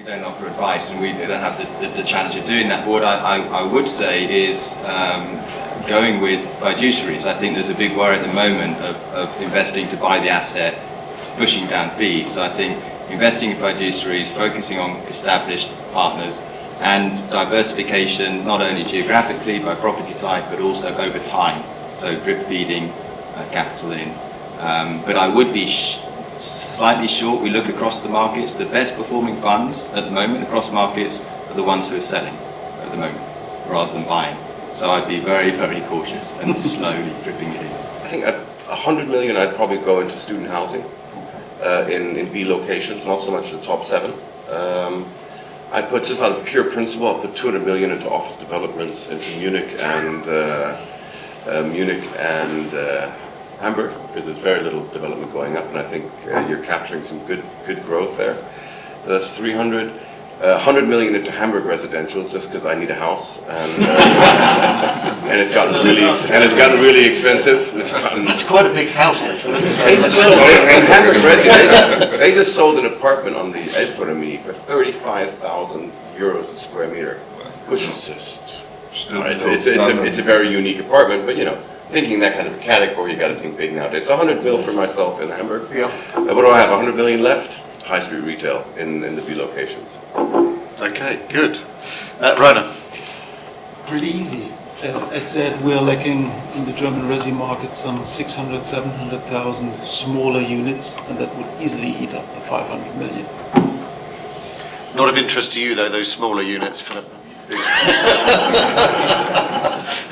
don't offer advice, and we don't have the challenge of doing that. But what I would say is going with fiduciaries. I think there's a big worry at the moment of investing to buy the asset, pushing down fees. So I think investing in fiduciaries, focusing on established partners, and diversification, not only geographically by property type, but also over time. So drip feeding capital in. But I would be slightly short. We look across the markets. The best performing funds at the moment across markets are the ones who are selling at the moment, rather than buying. So I'd be very, very cautious and slowly dripping it in. I think at 100 million, I'd probably go into student housing in B locations, not so much the top 7. I put, just out of pure principle, I'll put 200 million into office developments into Munich and Hamburg, because there's very little development going up, and I think you're capturing some good growth there. So that's 300. 100 million into Hamburg residential, just because I need a house, and it's gotten really expensive. That's quite a big house. Hamburg residential, they just sold an apartment on the Elbphilharmonie for 35,000 euros a square meter, which is just it's a very unique apartment. But thinking in that kind of a category, you got to think big nowadays. 100 mil for myself in Hamburg. Yeah. What do I have? 100 million left. High street retail in the B locations. Okay, good. Rainer? Pretty easy. As said, we're lacking in the German resi market some 600, 700,000 smaller units, and that would easily eat up the 500 million. Not of interest to you, though, those smaller units, Philip?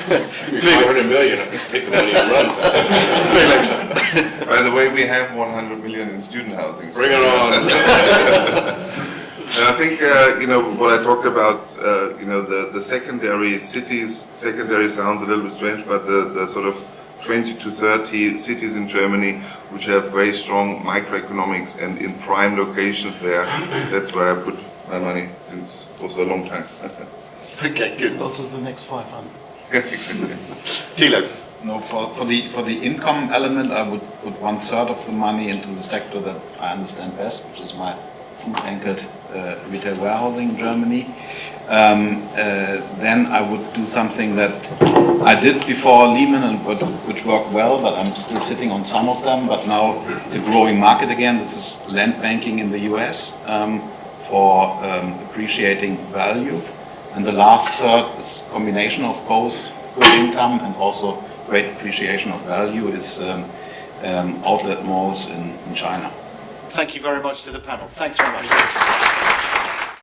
500 million, I just take the money and run. Felix? By the way, we have 100 million in student housing. Bring it on. And I think, what I talked about, the secondary cities, secondary sounds a little bit strange, but the sort of 20 to 30 cities in Germany which have very strong microeconomics and in prime locations there, that's where I put my money since for so long time. Okay, good. Also the next 500. Exactly. Thilo? No, for the income element, I would put 1/3 of the money into the sector that I understand best, which is my food-anchored retail warehousing in Germany. Then I would do something that I did before Lehman and which worked well, but I'm still sitting on some of them. But now it's a growing market again. This is land banking in the US for appreciating value. And the last third is a combination of both good income and also great appreciation of value is outlet malls in China. Thank you very much to the panel. Thanks very much.